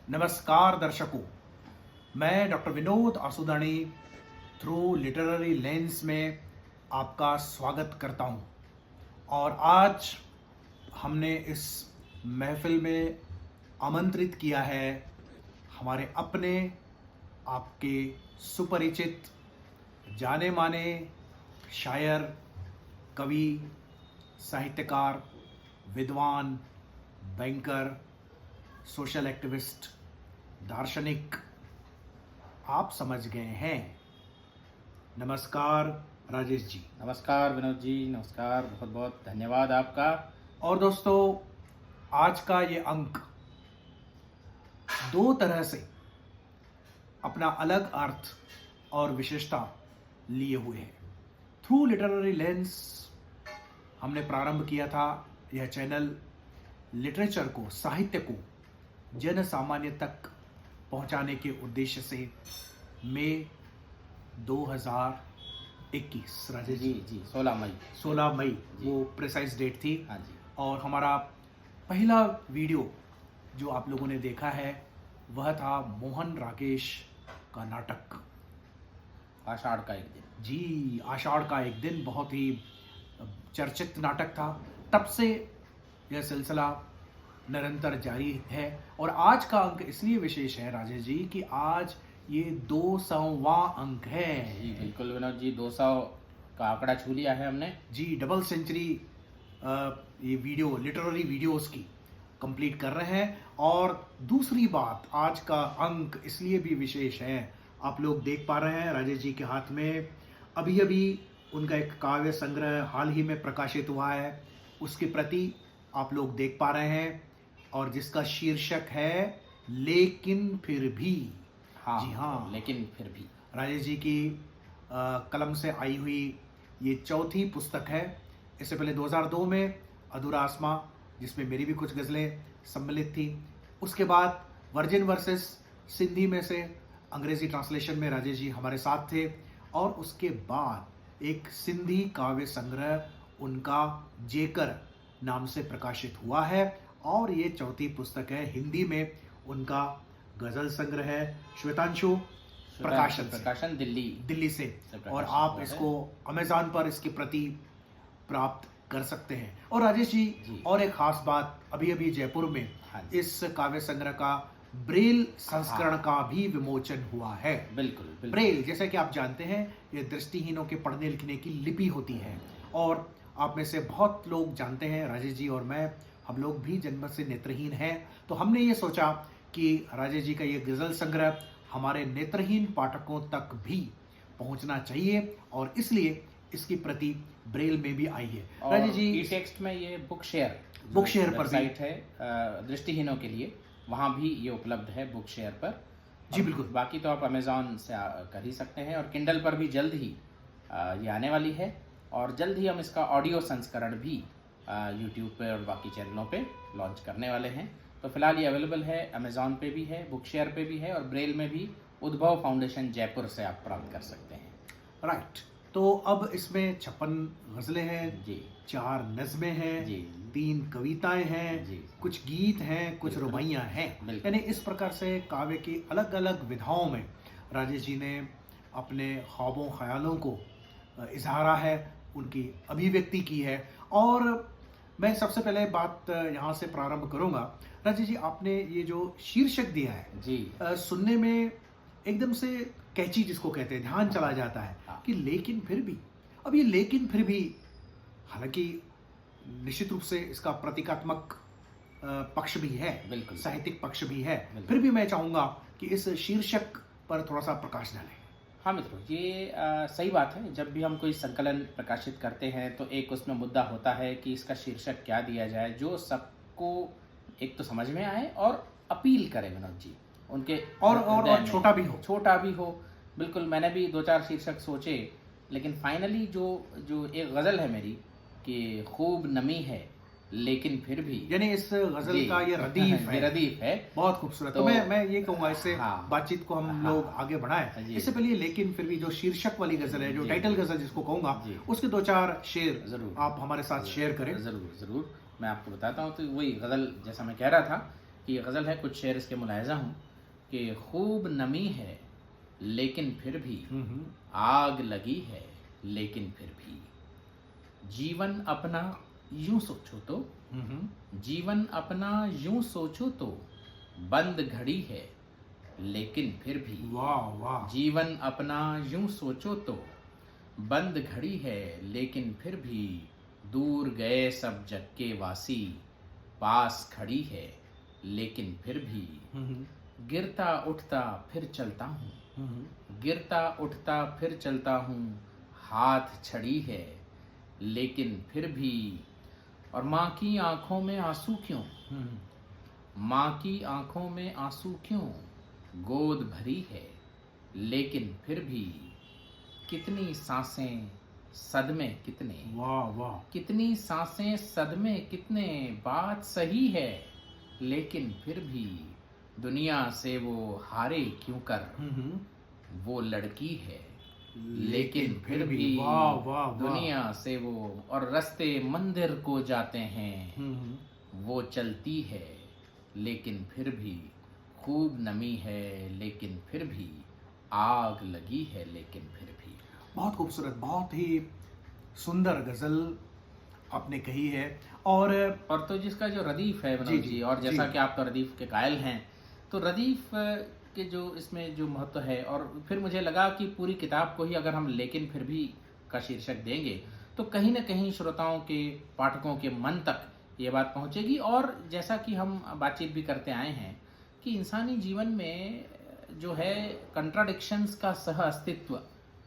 नमस्कार दर्शकों, मैं doctor Vinod Asudani through literary lens में आपका स्वागत करता हूं। और आज हमने इस महफिल में आमंत्रित किया है हमारे अपने आपके सुपरिचित जाने माने शायर, कवि, साहित्यकार, विद्वान, बैंकर, सोशल एक्टिविस्ट, दार्शनिक, आप समझ गए हैं। नमस्कार राजेश जी। नमस्कार विनोद जी, नमस्कार। बहुत बहुत धन्यवाद आपका। और दोस्तों, आज का ये अंक दो तरह से अपना अलग अर्थ और विशेषता लिए हुए है। थ्रू लिटरेरी लेंस हमने प्रारंभ किया था यह चैनल लिटरेचर को, साहित्य को जन सामान्य तक पहुंचाने के उद्देश्य से मई 2021 राजेश जी 16 मई वो प्रिसाइज डेट थी। हाँ जी। और हमारा पहला वीडियो जो आप लोगों ने देखा है वह था मोहन राकेश का नाटक आषाढ़ का एक दिन। जी, आषाढ़ का एक दिन बहुत ही चर्चित नाटक था। तब से यह सिलसिला निरंतर जारी है। और आज का अंक इसलिए विशेष है राजेश जी कि आज ये 200वां अंक है। जी बिल्कुल विनोद जी, 200 का आंकड़ा छू लिया है हमने। जी, डबल सेंचुरी ये वीडियो, लिटरेरी वीडियोस की कंप्लीट कर रहे हैं। और दूसरी बात, आज का अंक इसलिए भी विशेष है, आप लोग देख पा रहे हैं राजेश जी के हाथ में अभी अभी उनका एक काव्य संग्रह हाल ही में प्रकाशित हुआ है, उसके प्रति आप लोग देख पा रहे हैं, और जिसका शीर्षक है लेकिन फिर भी। हाँ जी हाँ, लेकिन फिर भी राजेश जी की कलम से आई हुई ये चौथी पुस्तक है। इससे पहले 2002 में अधूरा आसमां, जिसमें मेरी भी कुछ गज़लें सम्मिलित थी। उसके बाद वर्जिन वर्सेस सिंधी में से अंग्रेजी ट्रांसलेशन में राजेश जी हमारे साथ थे। और उसके बाद एक सिंधी काव्य संग्रह उनका जेकर नाम से प्रकाशित हुआ है। और ये चौथी पुस्तक है, हिंदी में उनका गजल संग्रह है, श्वेतांशु प्रकाशन दिल्ली से। और आप इसको अमेज़न पर इसकी प्रति प्राप्त कर सकते हैं। और राजेश जी, और एक खास बात, अभी अभी जयपुर में इस काव्य संग्रह का ब्रेल संस्करण का भी विमोचन हुआ है। बिल्कुल। ब्रेल, जैसे कि आप जानते हैं, ये दृष्टिहीनों के पढ़ने लिखने की लिपि होती है। और आप में से बहुत लोग जानते हैं, राजेश जी और मैं, हम लोग भी जन्म से नेत्रहीन हैं। तो हमने ये सोचा कि राजेश जी का ये गजल संग्रह हमारे नेत्रहीन पाठकों तक भी पहुंचना चाहिए, और इसलिए इसकी प्रति ब्रेल में भी आई है। राजेश जी, ई टेक्स्ट में ये बुक शेयर पर साइट है दृष्टिहीनों के लिए, वहाँ भी ये उपलब्ध है बुक शेयर पर। जी बिल्कुल। बाकी तो आप अमेज़ॉन से कर ही सकते हैं। और किंडल पर भी जल्द ही ये आने वाली है। और जल्द ही हम इसका ऑडियो संस्करण भी यूट्यूब पे और बाकी चैनलों पे लॉन्च करने वाले हैं। तो फिलहाल ये अवेलेबल है, अमेज़ॉन पे भी है, बुक शेयर पे भी है, और ब्रेल में भी उद्भव फाउंडेशन जयपुर से आप प्राप्त कर सकते हैं। राइट। तो अब इसमें 56 गज़लें हैं जी, 4 नज़में हैं जी, 3 कविताएं हैं जी, कुछ गीत हैं, कुछ रुबाइयाँ हैं। यानी इस प्रकार से काव्य की अलग अलग विधाओं में राजेश जी ने अपने ख्वाबों ख्यालों को इजहारा है, उनकी अभिव्यक्ति की है। और मैं सबसे पहले बात यहाँ से प्रारंभ करूँगा। राजेश जी, आपने ये जो शीर्षक दिया है जी, सुनने में एकदम से कैची, जिसको कहते हैं, ध्यान चला जाता है कि लेकिन फिर भी। अब ये लेकिन फिर भी, हालांकि निश्चित रूप से इसका प्रतीकात्मक पक्ष भी है, बिल्कुल, साहित्यिक पक्ष भी है, फिर भी मैं चाहूँगा कि इस शीर्षक पर थोड़ा सा प्रकाश डालें। हाँ मित्रों, ये सही बात है। जब भी हम कोई संकलन प्रकाशित करते हैं तो एक उसमें मुद्दा होता है कि इसका शीर्षक क्या दिया जाए जो सबको एक तो समझ में आए और अपील करे विनोद जी, उनके और छोटा भी हो। बिल्कुल, मैंने भी 2-4 शीर्षक सोचे, लेकिन फाइनली जो एक गज़ल है मेरी कि खूब नमी है लेकिन फिर भी, यानी इस गजल का ये रदीफ है, बहुत खूबसूरत। तो मैं ये कहूँगा, इससे बातचीत को हम लोग आगे बढ़ाएं। इससे पहले लेकिन फिर भी जो शीर्षक वाली गजल है, जो टाइटल गजल जिसको कहूँगा, उसके 2-4 शेर जरूर आप हमारे साथ शेयर करें। जरूर मैं आपको बताता हूँ। तो वही गजल, जैसा मैं कह रहा था कि ये गज़ल है, कुछ शेर इसके मुलाहिज़ा हूँ कि खूब नमी है लेकिन फिर भी आग लगी है, लेकिन फिर भी जीवन अपना यूं सोचो तो, जीवन अपना यूं सोचो तो बंद घड़ी है, लेकिन फिर भी वाह वाह, जीवन अपना यूं सोचो तो बंद घड़ी है, लेकिन फिर भी दूर गए सब जग के वासी, पास खड़ी है, लेकिन फिर भी गिरता उठता फिर चलता हूँ, गिरता उठता फिर चलता हूँ, हाथ छड़ी है, लेकिन फिर भी। और माँ की आंखों में आंसू क्यों, माँ की आंखों में आंसू क्यों, गोद भरी है, लेकिन फिर भी कितनी सांसें सदमे कितने, वाह वाह, कितनी सांसें सदमे कितने, बात सही है, लेकिन फिर भी दुनिया से वो हारे क्यों कर, वो लड़की है, लेकिन फिर भी वाह वाह वाह, दुनिया से वो। और रास्ते मंदिर को जाते हैं, वो चलती है, लेकिन फिर भी खूब नमी है, लेकिन फिर भी आग लगी है, लेकिन फिर भी। बहुत खूबसूरत, बहुत ही सुंदर गजल आपने कही है। और तो जिसका जो रदीफ है जी, मनोज जी, जी, और जैसा जी। कि आप तो रदीफ के कायल हैं, तो रदीफ के जो इसमें जो महत्व है, और फिर मुझे लगा कि पूरी किताब को ही अगर हम लेकिन फिर भी का शीर्षक देंगे तो कहीं ना कहीं श्रोताओं के, पाठकों के मन तक ये बात पहुंचेगी। और जैसा कि हम बातचीत भी करते आए हैं कि इंसानी जीवन में जो है कंट्राडिक्शंस का सह अस्तित्व,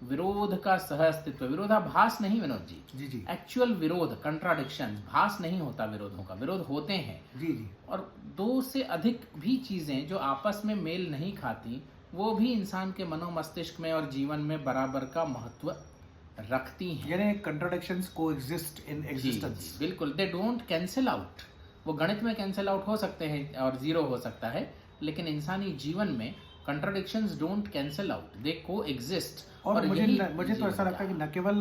विरोध का सह अस्तित्व, विरोधाभास नहीं विनोद जी, जी जी एक्चुअल विरोध, कंट्राडिक्शन, भास नहीं होता विरोधों का, विरोध होते हैं। जी जी, और दो से अधिक भी चीजें जो आपस में मेल नहीं खाती, वो भी इंसान के मनोमस्तिष्क में और जीवन में बराबर का महत्व रखती हैं। यानी कंट्राडिक्शंस कोएग्जिस्ट इन जी, एग्जिस्टेंस। बिल्कुल, दे डोंट कैंसिल आउट। वो गणित में कैंसिल आउट हो सकते हैं और जीरो हो सकता है, लेकिन इंसानी जीवन में कंट्राडिक्शंस डोंट कैंसिल आउट, दे को एग्जिस्ट। और मुझे तो जी, ऐसा लगता है कि न केवल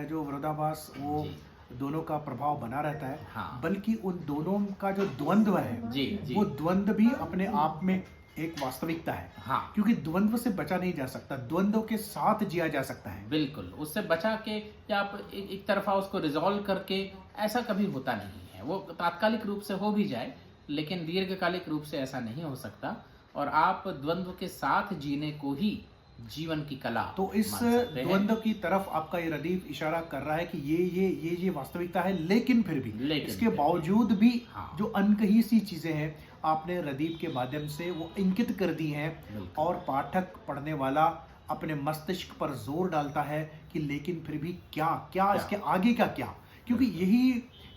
जो विरोधाभास वो जी। दोनों का प्रभाव बना रहता है, हाँ। बल्कि उन दोनों का जो द्वंद्व है, जी, जी। वो द्वंद्व भी अपने आप में एक वास्तविकता है। हाँ, क्योंकि द्वंद्व से बचा नहीं जा सकता, द्वंद्व के साथ जिया जा सकता है। बिल्कुल, उससे बचा के या आप एक तरफा उसको रिजॉल्व करके, ऐसा कभी होता नहीं है। वो तात्कालिक रूप से हो भी जाए, लेकिन दीर्घकालिक रूप से ऐसा नहीं हो सकता। और आप द्वंद्व के साथ जीने को ही जीवन की कला तो इस मान सकते हैं। द्वंद्व की तरफ आपका ये रदीफ इशारा कर रहा है कि ये वास्तविकता है, लेकिन फिर भी लेकिन इसके फिर भी। बावजूद भी हाँ। जो अनकही सी चीजें हैं आपने रदीफ के माध्यम से वो इंकित कर दी हैं। बिल्कुल। और पाठक, पढ़ने वाला अपने मस्तिष्क पर जोर डालता है कि लेकिन फिर भी क्या क्या, इसके आगे का क्या। क्योंकि यही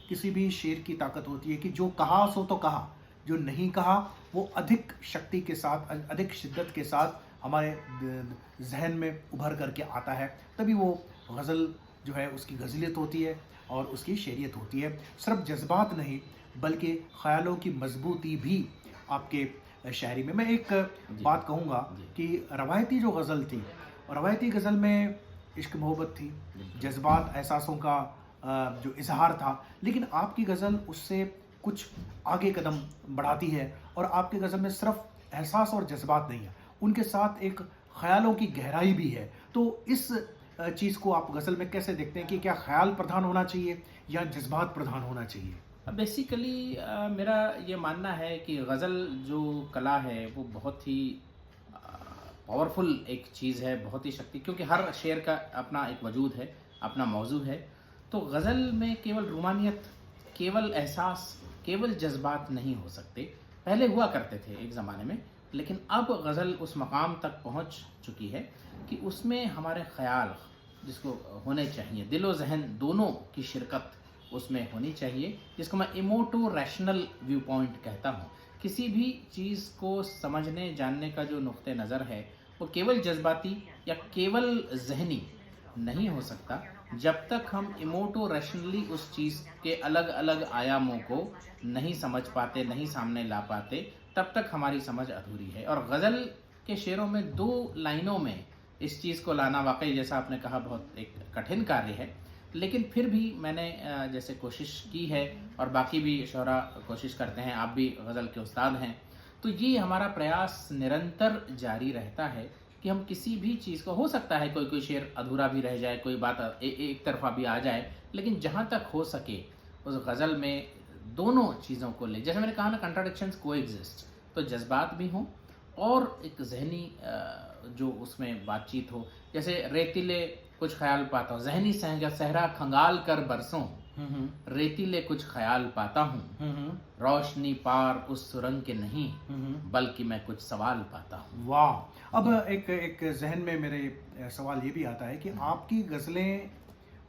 किसी भी शेर की ताकत होती है कि जो कहा सो तो कहा, जो नहीं कहा वो अधिक शक्ति के साथ, अधिक शिद्दत के साथ हमारे जहन में उभर करके आता है। तभी वो गज़ल जो है उसकी गज़लियत होती है और उसकी शेरियत होती है। सिर्फ जज्बात नहीं बल्कि ख़यालों की मजबूती भी आपके शायरी में। मैं एक बात कहूँगा कि रवायती जो गज़ल थी, रवायती गज़ल में इश्क मोहब्बत थी, जज्बात, एहसासों का जो इजहार था, लेकिन आपकी गज़ल उससे कुछ आगे कदम बढ़ाती है। और आपकी गज़ल में सिर्फ एहसास और जज्बात नहीं है, उनके साथ एक ख़यालों की गहराई भी है। तो इस चीज़ को आप गज़ल में कैसे देखते हैं कि क्या ख़याल प्रधान होना चाहिए या जज्बात प्रधान होना चाहिए? बेसिकली मेरा ये मानना है कि गज़ल जो कला है वो बहुत ही पावरफुल एक चीज़ है, बहुत ही शक्ति, क्योंकि हर शेर का अपना एक वजूद है, अपना मौजू है। तो गज़ल में केवल रूमानियत, केवल एहसास, केवल जज्बात नहीं हो सकते। पहले हुआ करते थे एक ज़माने में, लेकिन अब गज़ल उस मकाम तक पहुंच चुकी है कि उसमें हमारे ख़याल जिसको होने चाहिए, दिलो जहन दोनों की शिरकत उसमें होनी चाहिए, जिसको मैं इमोटो रैशनल व्यू पॉइंट कहता हूँ। किसी भी चीज़ को समझने जानने का जो नुक्ते नज़र है वो केवल जज्बाती या केवल जहनी नहीं हो सकता। जब तक हम इमोटो रैशनली उस चीज़ के अलग अलग आयामों को नहीं समझ पाते, नहीं सामने ला पाते, तब तक हमारी समझ अधूरी है। और गज़ल के शेरों में 2 लाइनों में इस चीज़ को लाना वाकई, जैसा आपने कहा, बहुत एक कठिन कार्य है। लेकिन फिर भी मैंने जैसे कोशिश की है, और बाकी भी शोरा कोशिश करते हैं, आप भी गज़ल के उस्ताद हैं, तो ये हमारा प्रयास निरंतर जारी रहता है कि हम किसी भी चीज़ को, हो सकता है कोई कोई शेर अधूरा भी रह जाए, कोई बात एक तरफा भी आ जाए, लेकिन जहाँ तक हो सके उस गज़ल में दोनों चीज़ों को ले, जैसे मैंने कहा ना, कंट्राडिक्शंस कोएग्जिस्ट, तो जज्बात भी हों और एक ज़हनी जो उसमें बातचीत हो। जैसे रेतीले कुछ ख्याल पाता हूँ, ज़हनी सहरा खंगाल कर बरसों, रेतीले कुछ ख्याल पाता हूँ, रोशनी पार उस सुरंग के नहीं, बल्कि मैं कुछ सवाल पाता हूँ। वाह! अब एक एक ज़हन में मेरे सवाल ये भी आता है कि आपकी गज़लें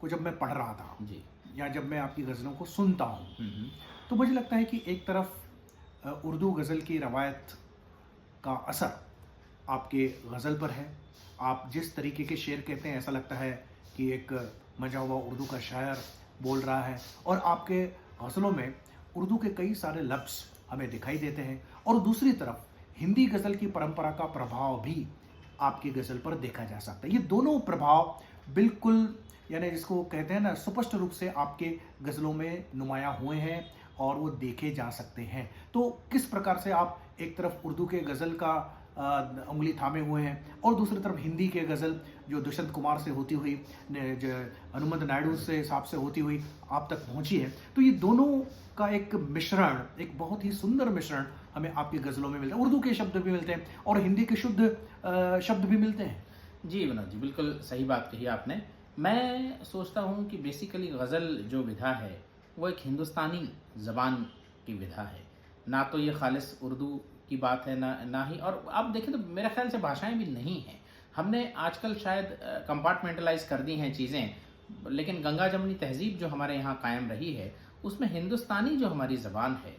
को जब मैं पढ़ रहा था जी। या जब मैं आपकी गज़लों को सुनता हूँ, हम्म, तो मुझे लगता है कि एक तरफ उर्दू गज़ल की रवायत का असर आपके गज़ल पर है। आप जिस तरीके के शेर कहते हैं, ऐसा लगता है कि एक मजा हुआ उर्दू का शायर बोल रहा है, और आपके गज़लों में उर्दू के कई सारे लफ्ज़ हमें दिखाई देते हैं। और दूसरी तरफ हिंदी गज़ल की परंपरा का प्रभाव भी आपकी गज़ल पर देखा जा सकता है। ये दोनों प्रभाव बिल्कुल, यानी जिसको कहते हैं ना, स्पष्ट रूप से आपके गज़लों में नुमायाँ हुए हैं और वो देखे जा सकते हैं। तो किस प्रकार से आप एक तरफ उर्दू के गज़ल का उंगली थामे हुए हैं और दूसरी तरफ हिंदी के गज़ल जो दुष्यंत कुमार से होती हुई, हनुमंत नायडू से साहब से होती हुई आप तक पहुंची है, तो ये दोनों का एक मिश्रण, एक बहुत ही सुंदर मिश्रण हमें आपकी गज़लों में मिलता है। उर्दू के शब्द भी मिलते हैं और हिंदी के शुद्ध शब्द भी मिलते हैं। जी विनोद जी, बिल्कुल सही बात कही आपने। मैं सोचता हूँ कि बेसिकली गज़ल जो विधा है वो एक हिंदुस्तानी ज़बान की विधा है, ना तो ये खालिस उर्दू की बात है, ना ही। और आप देखें तो मेरे ख्याल से भाषाएं भी नहीं हैं, हमने आजकल शायद कंपार्टमेंटलाइज कर दी हैं चीज़ें, लेकिन गंगा जमुनी तहजीब जो हमारे यहाँ कायम रही है, उसमें हिंदुस्तानी जो हमारी ज़बान है,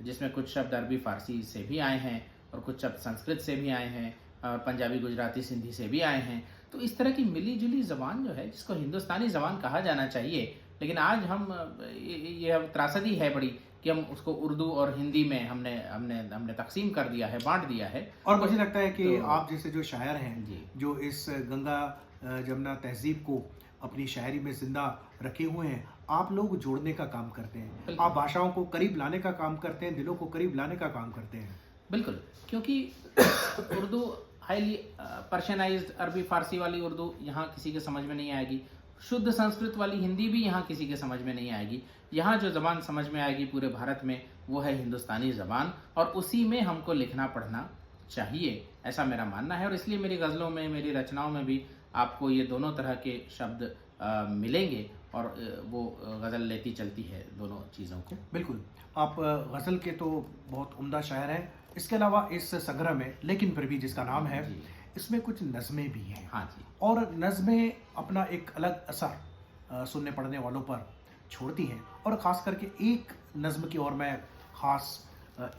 जिसमें कुछ शब्द अरबी फ़ारसी से भी आए हैं और कुछ शब्द संस्कृत से भी आए हैं, पंजाबी गुजराती सिंधी से भी आए हैं, तो इस तरह की मिली जुली ज़बान जो है, जिसको हिंदुस्तानी ज़बान कहा जाना चाहिए, लेकिन आज हम ये अब त्रासदी है बड़ी कि हम उसको उर्दू और हिंदी में हमने हमने हमने तकसीम कर दिया है, बांट दिया है। और मुझे लगता है कि तो आप जैसे जो शायर हैं, जी, जो इस गंगा जमुना तहजीब को अपनी शायरी में जिंदा रखे हुए हैं, आप लोग जोड़ने का काम करते हैं, बिल्कुल। आप भाषाओं को करीब लाने का काम करते हैं, दिलों को करीब लाने का काम करते हैं। बिल्कुल, क्योंकि उर्दू हाईली पर्शियनाइज्ड अरबी फ़ारसी वाली उर्दू यहाँ किसी के समझ में नहीं आएगी, शुद्ध संस्कृत वाली हिंदी भी यहाँ किसी के समझ में नहीं आएगी। यहाँ जो ज़बान समझ में आएगी पूरे भारत में, वो है हिंदुस्तानी ज़बान, और उसी में हमको लिखना पढ़ना चाहिए, ऐसा मेरा मानना है। और इसलिए मेरी गज़लों में, मेरी रचनाओं में भी आपको ये दोनों तरह के शब्द मिलेंगे, और वो गज़ल लेती चलती है दोनों चीज़ों को। बिल्कुल, आप गज़ल के तो बहुत उम्दा शायर हैं। इसके अलावा इस संग्रह में लेकिन फिर भी जिसका नाम है, जी। इसमें कुछ नज़में भी हैं। हाँ जी। और नज़में अपना एक अलग असर सुनने पढ़ने वालों पर छोड़ती हैं, और ख़ास करके एक नज़्म की ओर मैं ख़ास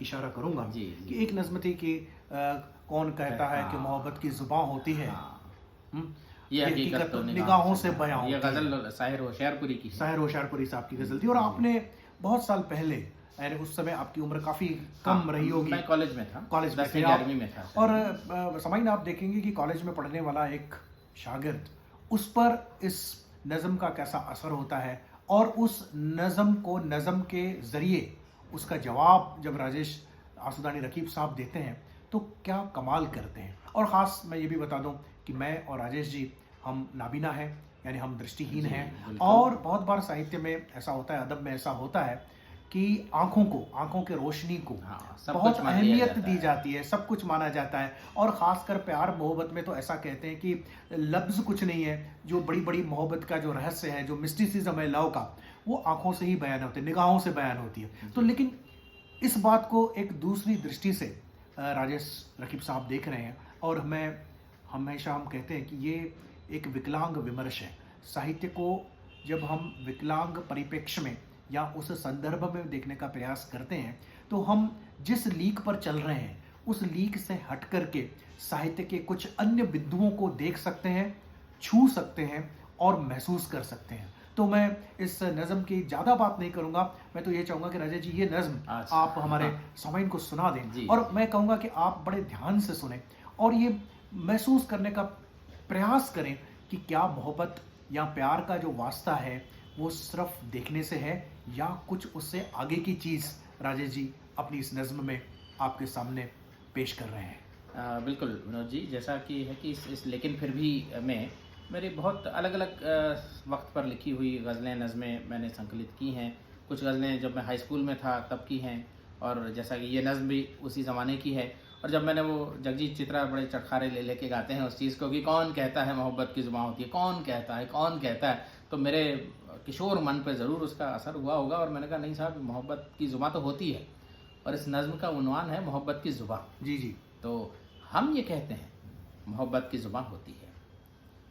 इशारा करूँगा जी, जी। कि एक नज़्म थी कि कौन कहता है कि हाँ। मोहब्बत की ज़ुबान होती है, हाँ, हुँ? ये हकीकत तो निगाहों से बयां ये होती है। गज़ल शाहिर होशियारपुरी की है। साहिर होशियारपुरी साहब की गज़ल थी, और आपने बहुत साल पहले, यानी उस समय आपकी उम्र काफ़ी कम रही होगी, मैं कॉलेज में था, कॉलेज में 10वीं थे आप, 11वीं में था। और समाइन आप देखेंगे कि कॉलेज में पढ़ने वाला एक शागिर्द, उस पर इस नज़म का कैसा असर होता है, और उस नज़म को नज़म के ज़रिए उसका जवाब जब राजेश आसुदानी रकीब साहब देते हैं तो क्या कमाल करते हैं। और ख़ास मैं ये भी बता दूं कि मैं और राजेश जी, हम नाबीना हैं, यानी हम दृष्टिहीन जी, हैं, बिल्कुल। और बहुत बार साहित्य में ऐसा होता है, अदब में ऐसा होता है कि आंखों के रोशनी को हाँ, सब बहुत कुछ मान लिया अहमियत जाता दी है। जाती है, सब कुछ माना जाता है। और ख़ासकर प्यार मोहब्बत में तो ऐसा कहते हैं कि लफ्ज़ कुछ नहीं है, जो बड़ी बड़ी मोहब्बत का जो रहस्य है, जो मिस्टिसिज्म है लव का, वो आंखों से ही बयान होते हैं, निगाहों से बयान होती है। तो लेकिन इस बात को एक दूसरी दृष्टि से राजेश रकीब साहब देख रहे हैं, और हमेशा हम कहते हैं कि ये एक विकलांग विमर्श है। साहित्य को जब हम विकलांग परिप्रेक्ष्य में या उस संदर्भ में देखने का प्रयास करते हैं, तो हम जिस लीक पर चल रहे हैं, उस लीक से हट करके साहित्य के कुछ अन्य बिंदुओं को देख सकते हैं, छू सकते हैं और महसूस कर सकते हैं। तो मैं इस नज़म की ज़्यादा बात नहीं करूँगा, मैं तो ये चाहूँगा कि राजेश जी ये नज़म अच्छा, आप हमारे हाँ। सामाइन को सुना जी। दें, और मैं कहूँगा कि आप बड़े ध्यान से सुने और ये महसूस करने का प्रयास करें कि क्या मोहब्बत या प्यार का जो वास्ता है वो सिर्फ देखने से है या कुछ उससे आगे की चीज़ राजेश जी अपनी इस नज़्म में आपके सामने पेश कर रहे हैं? बिल्कुल विनोद जी, जैसा कि है कि इस लेकिन फिर भी में मेरी बहुत अलग अलग वक्त पर लिखी हुई गज़लें नज़में मैंने संकलित की हैं। कुछ गज़लें जब मैं हाई स्कूल में था तब की हैं, और जैसा कि ये नज़्म भी उसी ज़माने की है। और जब मैंने वो जगजीत चित्रा बड़े चटखारे ले लेके गाते हैं उस चीज़ को कि कौन कहता है मोहब्बत की ज़ुबान होती है, कौन कहता है, कौन कहता है, तो मेरे किशोर मन पे ज़रूर उसका असर हुआ होगा। और मैंने कहा नहीं साहब, मोहब्बत की ज़ुबान तो होती है, और इस नज़्म का उन्वान है मोहब्बत की ज़ुबान। जी जी। तो हम ये कहते हैं मोहब्बत की ज़ुबान होती है,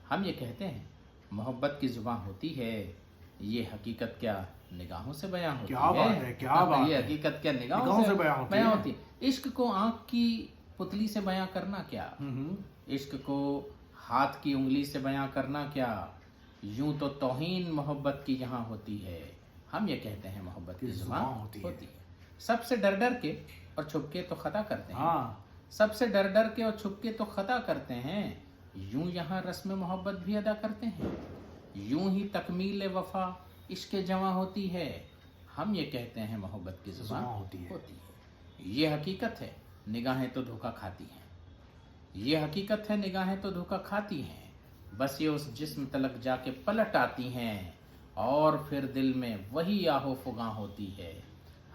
हम ये कहते हैं मोहब्बत की ज़ुबान होती है, ये हकीकत क्या निगाहों से बयां होती क्या है। बात है, क्या बात ये है। हकीकत क्या निगाहों निगाहों से से बयां बयां होती होती है। इश्क को आँख की पुतली से बयां करना क्या, इश्क को हाथ की उंगली से बयां करना क्या, यूं तो तौहीन मोहब्बत की यहाँ होती है। हम ये कहते हैं मोहब्बत की ज़ुबान होती है। सबसे डर डर के और छुप के तो खता करते हैं, हाँ। सबसे डर डर के और छुप के तो खता करते हैं, यूं यहाँ रस्म मोहब्बत भी अदा करते हैं, यूं ही तकमील वफा इश्क जवां होती है। हम ये कहते हैं मोहब्बत की ज़ुबान होती है। ये हकीकत है निगाहें तो धोखा खाती हैं, ये हकीकत है निगाहें तो धोखा खाती हैं, बस ये उस जिस्म तलक जाके पलट आती हैं, और फिर दिल में वही आहो फुगा होती है।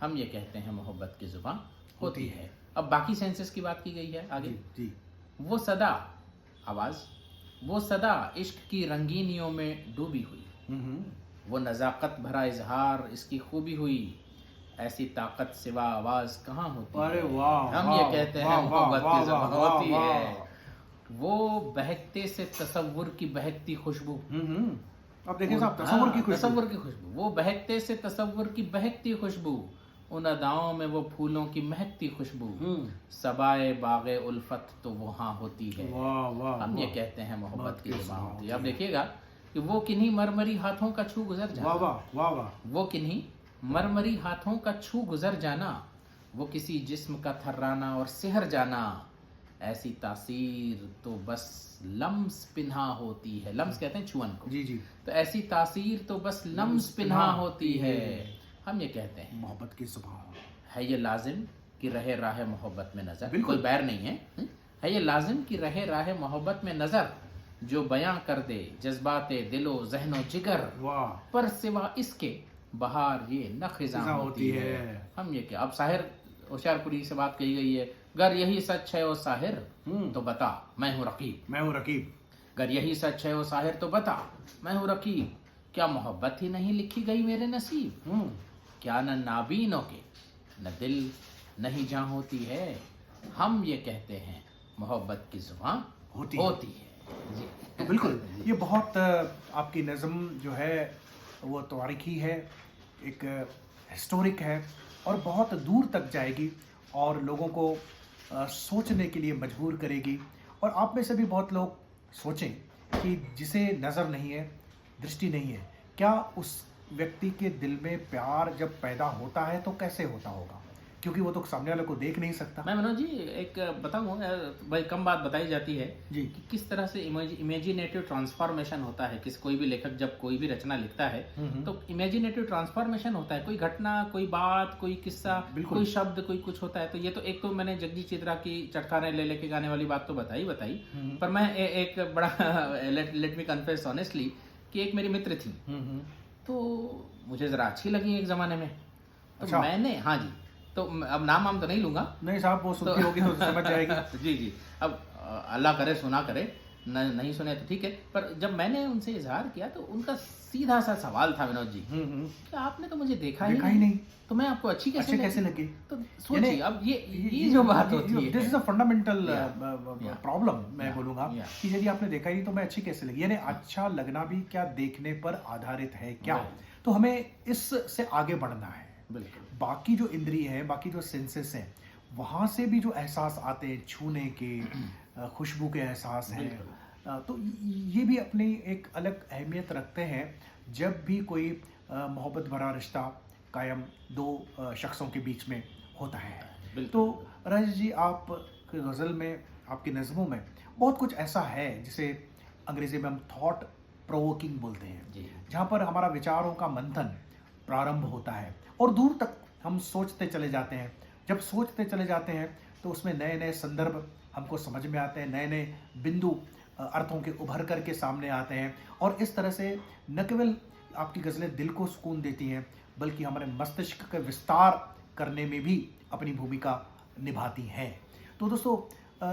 हम ये कहते हैं मोहब्बत की ज़ुबान होती है। अब बाकी सेंसेस की बात की गई है आगे। जी। वो सदा आवाज़, वो सदा इश्क की रंगीनियों में डूबी हुई, वो नज़ाकत भरा इजहार इसकी खूबी हुई, ऐसी ताकत सिवा आवाज़ कहाँ होती है। अरे वाह, हम वाह, ये कहते हैं वाह, मोहब्बत वाह, की ज़ुबान वाह, होती वाह, है। वो बहकते से तसव्वुर की बहकती खुशबू, अब देखिए साहब, तसव्वुर की खुशबू। तसव्वुर की खुशबू, वो बहकते से तसव्वुर की बहकती खुशबू, उन अदाओं में वो फूलों की महकती खुशबू, सबाए बागे उल्फत तो वहाँ होती है। वाह वाह। हम ये कहते हैं मोहब्बत की ज़ुबान होती है। अब देखिएगा कि वो किन्हीं मरमरी हाथों का छू गुजर जाना, वाह वाह वाह वाह, वो किन्हीं मरमरी हाथों का छू गुजर जाना, वो किसी जिस्म का थर्राना और सिहर जाना, ऐसी तासीर तो बस लम्स पिन्हा होती है। लम्स कहते हैं छुअन को। जी जी। तो ऐसी तासीर तो बस लम्स पिन्हा होती है। हम ये कहते हैं मोहब्बत की ज़ुबान है ये लाजिम कि रहे राह मोहब्बत में नज़र, बिल्कुल। कोई बैर नहीं है ये लाजिम कि रहे राह मोहब्बत में नज़र, जो बयां कर दे जज्बाते दिलो ज़हनो जिगर, वाह। पर सिवा इसके बहार ये न खिज़ां खिज़ां होती होती है। है। हम ये क्या, अब साहिर होशियारपुरी से बात कही गई है, गर यही सच है ओ साहिर तो बता मैं हूँ रकीब, मैं हूँ रकीब। गर यही सच है ओ साहिर तो बता मैं हूँ रकीब, क्या मोहब्बत ही नहीं लिखी गई मेरे नसीब, क्या न नाबीनों के न दिल नहीं जहाँ होती है। हम ये कहते हैं मोहब्बत की ज़ुबान होती है। जी तो बिल्कुल, ये बहुत आपकी नज़म जो है वो तारीखी है, एक हिस्टोरिक है, और बहुत दूर तक जाएगी और लोगों को सोचने के लिए मजबूर करेगी। और आप में से भी बहुत लोग सोचें कि जिसे नज़र नहीं है, दृष्टि नहीं है, क्या उस व्यक्ति के दिल में प्यार जब पैदा होता है तो कैसे होता होगा, क्योंकि वो तो सामने वाले को देख नहीं सकता। मैं मनोज जी एक बताऊँ, भाई कम बात बताई जाती है जी। कि किस तरह से इमेजिनेटिव ट्रांसफॉर्मेशन होता है। कोई भी लेखक जब कोई भी रचना लिखता है तो इमेजिनेटिव ट्रांसफॉर्मेशन होता है। कोई घटना, कोई बात, कोई किस्सा, कोई शब्द, कोई कुछ होता है। तो ये तो एक तो मैंने जगजीत चित्रा की चटखारे ले लेके गाने वाली बात तो बताई, पर मैं एक बड़ा लेट मी कन्फेस ऑनेस्टली कि एक मेरी मित्र थी, तो मुझे ज़रा अच्छी लगी एक ज़माने में। तो अच्छा। मैंने, हाँ जी, तो अब नाम तो नहीं लूंगा। नहीं साहब, वो सुनती होगी तो समझ जाएगी। जी जी। अब अल्लाह करे सुना करे, नहीं सुने तो ठीक है। पर जब मैंने उनसे इजहार किया तो उनका सीधा सा सवाल था विनोद जी कि आपने तो मुझे देखा ही नहीं, तो मैं आपको अच्छी कैसे लगी? तो सोचिए, अब ये जो बात होती है, this is a fundamental Yeah. Problem, मैं Yeah. बोलूंगा Yeah. कि यदि आपने देखा ही नहीं तो मैं अच्छी कैसे लगी, यानी अच्छा लगना भी क्या देखने पर आधारित है क्या? तो हमें इससे आगे बढ़ना है। बिल्कुल। बाकी जो इंद्रिय है, बाकी जो सेंसेस हैं, वहाँ से भी जो एहसास आते हैं, छूने के, खुशबू के एहसास हैं, तो ये भी अपनी एक अलग अहमियत रखते हैं जब भी कोई मोहब्बत भरा रिश्ता कायम दो शख्सों के बीच में होता है। तो राजेश जी, आप गज़ल में, आपकी नज़मों में बहुत कुछ ऐसा है जिसे अंग्रेज़ी में हम थॉट प्रोवोकिंग बोलते हैं, जी जहाँ पर हमारा विचारों का मंथन प्रारंभ होता है और दूर तक हम सोचते चले जाते हैं। जब सोचते चले जाते हैं तो उसमें नए नए संदर्भ हमको समझ में आते हैं, नए नए बिंदु अर्थों के उभर करके सामने आते हैं और इस तरह से न केवल आपकी गज़लें दिल को सुकून देती हैं बल्कि हमारे मस्तिष्क का विस्तार करने में भी अपनी भूमिका निभाती हैं। तो दोस्तों,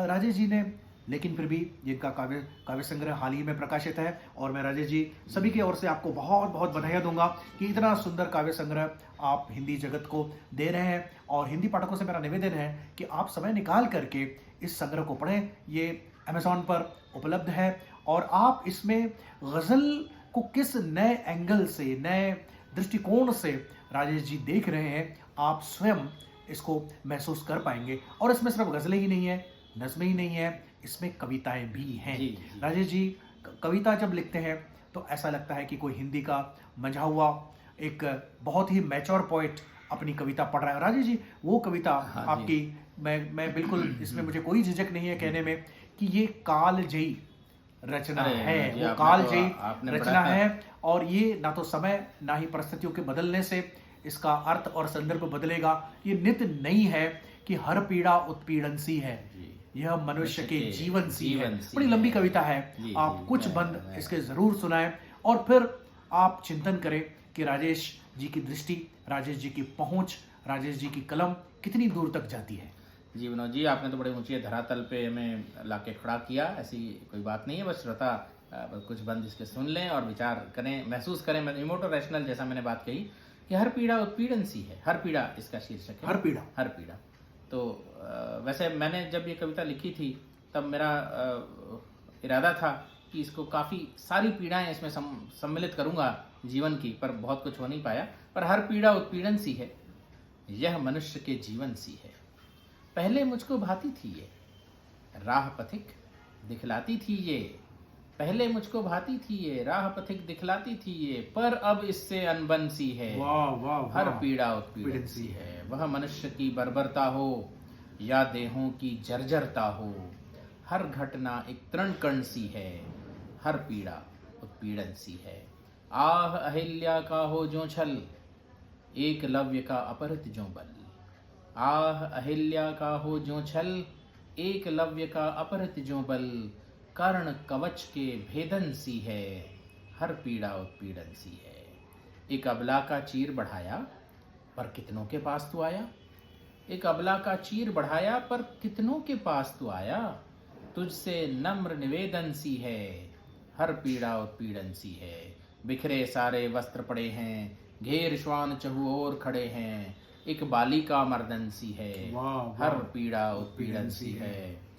राजेश जी ने, लेकिन फिर भी जिनका काव्य संग्रह हाल ही में प्रकाशित है और मैं राजेश जी सभी की ओर से आपको बहुत बहुत बधाई दूंगा कि इतना सुंदर काव्य संग्रह आप हिंदी जगत को दे रहे हैं। और हिंदी पाठकों से मेरा निवेदन है कि आप समय निकाल करके इस संग्रह को पढ़ें। ये अमेज़ॉन पर उपलब्ध है और आप इसमें गज़ल को किस नए एंगल से, नए दृष्टिकोण से राजेश जी देख रहे हैं, आप स्वयं इसको महसूस कर पाएंगे। और इसमें सिर्फ गज़लें ही नहीं है, नज़्में ही नहीं है, इसमें कविताएं भी हैं। जी, जी। राजेश जी कविता जब लिखते हैं तो ऐसा लगता है कि कोई हिंदी का मंझा हुआ एक बहुत ही मैच्योर पोएट अपनी कविता पढ़ रहा है। राजेश जी, वो कविता हाँ जी। आपकी, मैं बिल्कुल, इसमें मुझे कोई झिझक नहीं है कहने में कि ये कालजयी रचना अरे है, जी, वो आपने कालजयी आपने रचना बड़ा- है और ये ना तो समय ना ही परिस्थितियों के बदलने से इसका अर्थ और संदर्भ बदलेगा। ये नित नई है कि हर पीड़ा उत्पीड़न सी है, जी। यह मनुष्य के जीवन सी है। जीवन सी बड़ी है। लंबी कविता है, जी, आप जी, कुछ मैं- बंद मैं- इसके जरूर सुनाएं और फिर आप चिंतन करें कि राजेश जी की दृष्टि, राजेश जी की पहुंच, राजेश जी की कलम कितनी दूर तक जाती है। जी विनोद जी, आपने तो बड़े ऊंचे धरातल पे हमें लाके खड़ा किया। ऐसी कोई बात नहीं है, बस श्रोता बस कुछ बंद इसके सुन लें और विचार करें, महसूस करें। इमोटो रैशनल, जैसा मैंने बात कही कि हर पीड़ा उत्पीड़न सी है, हर पीड़ा इसका शीर्षक है, हर पीड़ा। हर पीड़ा। तो वैसे मैंने जब ये कविता लिखी थी तब मेरा इरादा था कि इसको काफ़ी सारी पीड़ाएं इसमें सम्मिलित करूंगा जीवन की, पर बहुत कुछ हो नहीं पाया। पर हर पीड़ा उत्पीड़न सी है, यह मनुष्य के जीवन सी है। पहले मुझको भाती थी ये, राह पथिक दिखलाती थी ये। पहले मुझको भाती थी ये, राह पथिक दिखलाती थी ये, पर अब इससे अनबन सी है। वाह वाह, हर पीड़ा उत्पीड़न सी है। वह मनुष्य की बर्बरता हो या देहों की जर्जरता हो, हर घटना एक तृण कण सी है। हर पीड़ा उत्पीड़न सी है। आह अहिल्या का हो जो छल, एकलव्य का अपहृत जो बल। आह अहिल्या का हो जो छल, एकलव्य का अपहृत जो बल। कर्ण कवच के भेदन सी है, हर पीड़ा उत्पीड़न सी है। एक अबला का चीर बढ़ाया, पर कितनों के पास तू आया। एक अबला का चीर बढ़ाया, पर कितनों के पास तू आया। तुझसे नम्र निवेदन सी है, हर पीड़ा उत्पीड़न सी है। बिखरे सारे वस्त्र पड़े हैं, घेर श्वान चहु ओर खड़े हैं। एक बालिका मर्दन सी है, हर पीड़ा उत्पीड़न सी है।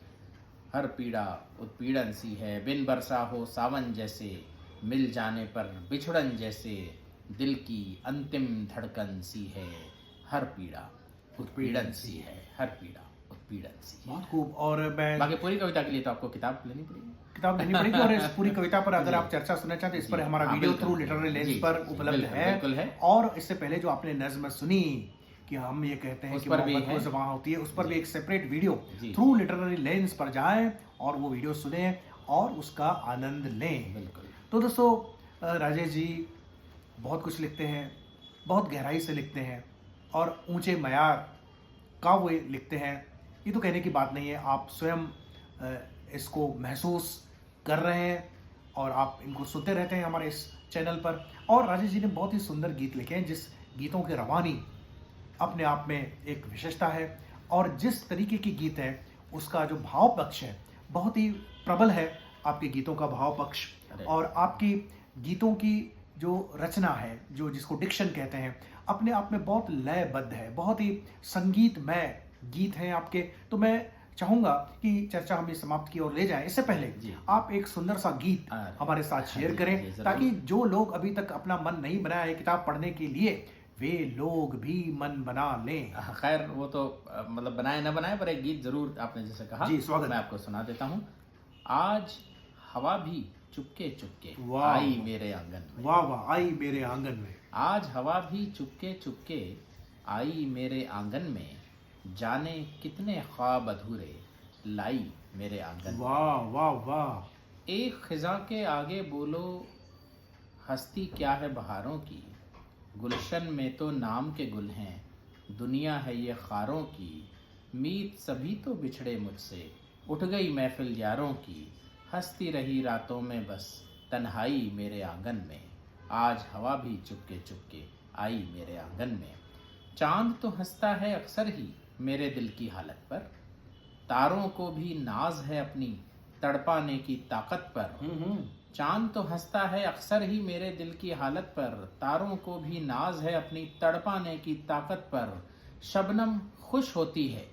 हर पीड़ा उत्पीड़न सी है। बिन बरसा हो सावन जैसे, मिल जाने पर बिछड़न जैसे। दिल की अंतिम धड़कन सी है, हर पीड़ा उत्पीड़न सी है। हर पीड़ा उत्पीड़न सी है। बहुत खूब। और मैं बाकी पूरी कविता के लिए तो आपको किताब लेनी पड़ेगी। किताब लेनी पड़ेगी और इस पूरी कविता पर अगर आप चर्चा सुनना चाहते हैं, इस पर जी, हमारा हाँ, वीडियो बिल्कुल, थ्रू लिटरेरी जी, लेंस जी, पर जी, उपलब्ध बिल्कुल है। और इससे पहले जो आपने नज्म सुनी कि हम ये कहते हैं उस कि पर भी मोहब्बत है। को ज़बां होती है, उस पर भी एक सेपरेट वीडियो जी। थ्रू लिटरेरी लेंस पर जाएं और वो वीडियो सुने और उसका आनंद लें। बिल्कुल। तो दोस्तों, राजेश जी बहुत कुछ लिखते हैं, बहुत गहराई से लिखते हैं और ऊंचे मयार का वो लिखते हैं। ये तो कहने की बात नहीं है, आप स्वयं इसको महसूस कर रहे हैं और आप इनको सुनते रहते हैं हमारे इस चैनल पर। और राजेश जी ने बहुत ही सुंदर गीत लिखे हैं, जिस गीतों की रवानी अपने आप में एक विशेषता है और जिस तरीके की गीत है उसका जो भाव पक्ष है बहुत ही प्रबल है। आपके गीतों का भाव पक्ष और आपकी गीतों की जो रचना है, जो जिसको डिक्शन कहते हैं, अपने आप में बहुत लयबद्ध है, बहुत ही संगीतमय गीत हैं आपके। तो मैं चाहूंगा कि चर्चा हम इस समाप्त की ओर ले जाएं। इससे पहले आप एक सुंदर सा गीत हमारे साथ शेयर करें ताकि जो लोग अभी तक अपना मन नहीं बनाया है किताब पढ़ने के लिए, वे लोग भी मन बना लें। खैर वो तो मतलब बनाए ना बनाए, पर एक गीत जरूर आपने जैसे कहा, जी स्वागत, मैं आपको सुना देता हूँ। आज हवा भी चुपके चुपके वाह आई मेरे आंगन में। वाह वाह, आई मेरे आंगन में। आज हवा भी चुपके चुपके आई मेरे आंगन में। जाने कितने ख्वाब अधूरे लाई मेरे आंगन में। वाह वाह वाह। एक खिजा के आगे बोलो हस्ती क्या है बहारों की, गुलशन में तो नाम के गुल हैं, दुनिया है ये खारों की, मीत सभी तो बिछड़े मुझसे, उठ गई महफिल यारों की, हंसती रही रातों में बस तन्हाई मेरे आंगन में, आज हवा भी चुपके चुपके आई मेरे आंगन में। चांद तो हंसता है अक्सर ही मेरे दिल की हालत पर, तारों को भी नाज है अपनी तड़पाने की ताकत पर। चांद तो हंसता है अक्सर ही मेरे दिल की हालत पर, तारों को भी नाज है अपनी तड़पाने की ताकत पर। शबनम खुश होती है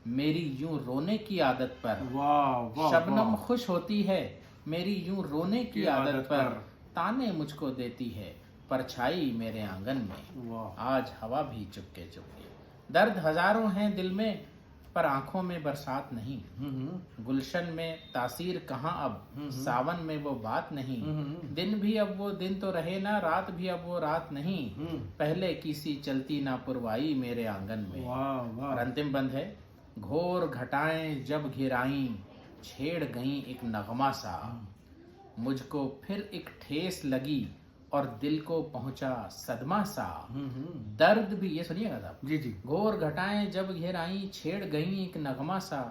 मेरी यूं रोने की आदत पर, वाह वाह शबनम वाह। खुश होती है मेरी यूं रोने की आदत पर, पर। ताने मुझको देती है परछाई मेरे आंगन में, वाह। आज हवा भी चुपके चुपके। दर्द हजारों हैं दिल में पर आंखों में बरसात नहीं, गुलशन में तासीर कहाँ अब, सावन में वो बात नहीं, दिन भी अब वो दिन तो रहे ना, रात भी अब वो रात नहीं, पहले किसी चलती ना पुरवाई मेरे आंगन में। वाह वाह। और अंतिम बंद है, घोर घटाएं जब घिराई छेड़ गई एक नगमा सा, मुझको फिर एक ठेस लगी और दिल को पहुंचा सदमा सा। दर्द भी, ये सुनिएगा साहब, जी जी। घोर घटाएं जब घेराई छेड़ गई एक नगमा सा,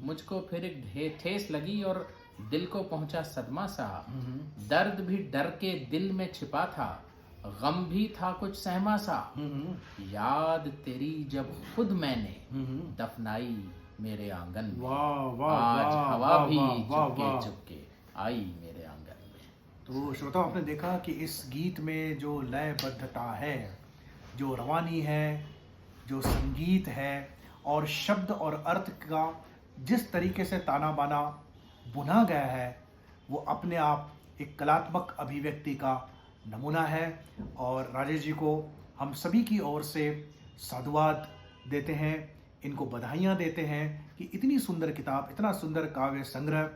मुझको फिर एक ठेस लगी और दिल को पहुंचा सदमा सा। दर्द भी डर के दिल में छिपा था, गम भी था कुछ सहमा सा, याद तेरी जब खुद मैंने दफनाई मेरे आंगन में, वाह वाह। आज वाह, हवा वाह, भी वाह, वाह, चुपके वाह। चुपके आई मेरे आंगन में। तो श्रोता, आपने देखा कि इस गीत में जो लयबद्धता है, जो रवानी है, जो संगीत है और शब्द और अर्थ का जिस तरीके से ताना बाना बुना गया है, वो अपने आप एक कलात्मक अभिव्यक्ति का नमूना है। और राजेश जी को हम सभी की ओर से साधुवाद देते हैं, इनको बधाइयाँ देते हैं कि इतनी सुंदर किताब, इतना सुंदर काव्य संग्रह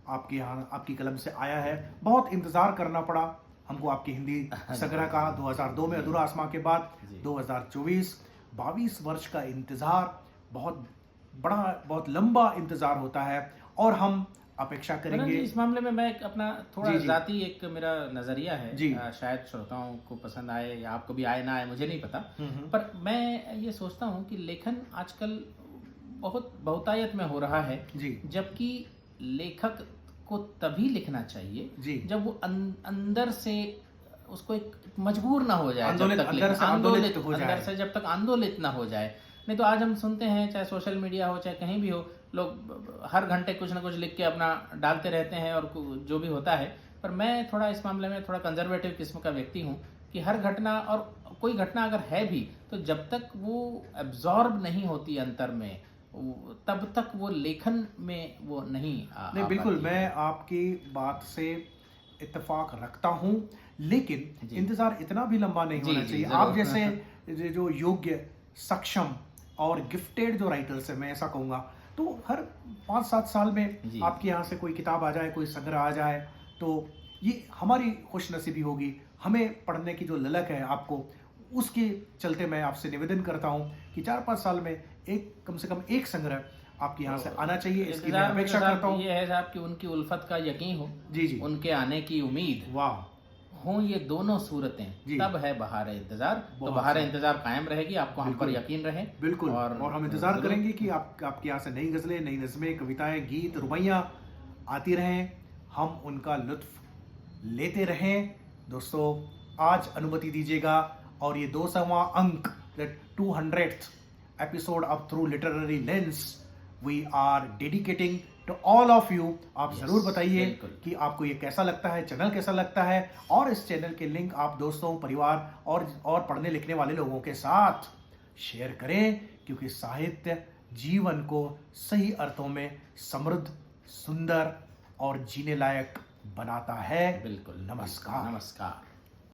आपके यहाँ, आपकी कलम से आया है। बहुत इंतज़ार करना पड़ा हमको आपकी हिंदी संग्रह का। 2002 में अधूरा आसमां के बाद 2024, 22 वर्ष का इंतज़ार, बहुत बड़ा, बहुत लंबा इंतज़ार होता है और हम अपेक्षा करेंगे। इस मामले में मैं अपना थोड़ा जी, जी। जाती एक मेरा नजरिया है जी। शायद श्रोताओं को पसंद आए या आपको भी आए ना आए मुझे नहीं पता, पर मैं ये सोचता हूँ कि लेखन आजकल बहुत बहुतायत में हो रहा है जी जबकि लेखक को तभी लिखना चाहिए जी। जब वो अंदर से उसको एक मजबूर ना हो जाए, आंदोलित, जब तक अंदर से आंदोलित हो जाए। अंदर से जब तक आंदोलित ना हो जाए। नहीं तो आज हम सुनते हैं, चाहे सोशल मीडिया हो चाहे कहीं भी हो, लोग हर घंटे कुछ ना कुछ लिख के अपना डालते रहते हैं और जो भी होता है। पर मैं थोड़ा इस मामले में थोड़ा कंजर्वेटिव किस्म का व्यक्ति हूँ कि हर घटना, और कोई घटना अगर है भी तो जब तक वो एब्जॉर्ब नहीं होती अंतर में, तब तक वो लेखन में वो नहीं नहीं, बिल्कुल मैं आपकी बात से इत्तेफाक रखता हूँ, लेकिन इंतज़ार इतना भी लंबा नहीं होना चाहिए। आप जैसे जो योग्य, सक्षम और गिफ्टेड जो राइटर्स हैं, मैं ऐसा कहूँगा, तो हर 5-7 साल में आपके यहाँ से कोई किताब आ जाए, कोई संग्रह आ जाए, तो ये हमारी खुशनसीबी होगी। हमें पढ़ने की जो ललक है आपको, उसके चलते मैं आपसे निवेदन करता हूँ कि 4-5 साल में कम से कम एक संग्रह आपके यहाँ से आना चाहिए। इसकी मैं अपेक्षा करता हूँ। ये है साहब कि उनकी उल्फत का यकीन हो, जी जी, उनके आने की उम्मीद, वाह, हो ये दोनों सूरतें, तब है बहार इंतजार। तो बहार इंतजार कायम रहेगी, आपको हम पर यकीन रहे। बिल्कुल। और हम इंतजार करेंगे कि आपके यहाँ से नई गजलें, नई नज़में, कविताएं, गीत, रुबाइयाँ आती रहें, हम उनका लुत्फ लेते रहें। दोस्तों, आज अनुमति दीजिएगा और ये 200वां अंक, the 200th episode of through literary lens we are dedicating to all of you. आप जरूर बताइए कि आपको ये कैसा लगता है, चैनल कैसा लगता है, और इस चैनल के लिंक आप दोस्तों, परिवार और पढ़ने लिखने वाले लोगों के साथ शेयर करें, क्योंकि साहित्य जीवन को सही अर्थों में समृद्ध, सुंदर और जीने लायक बनाता है। बिल्कुल। नमस्कार। नमस्कार।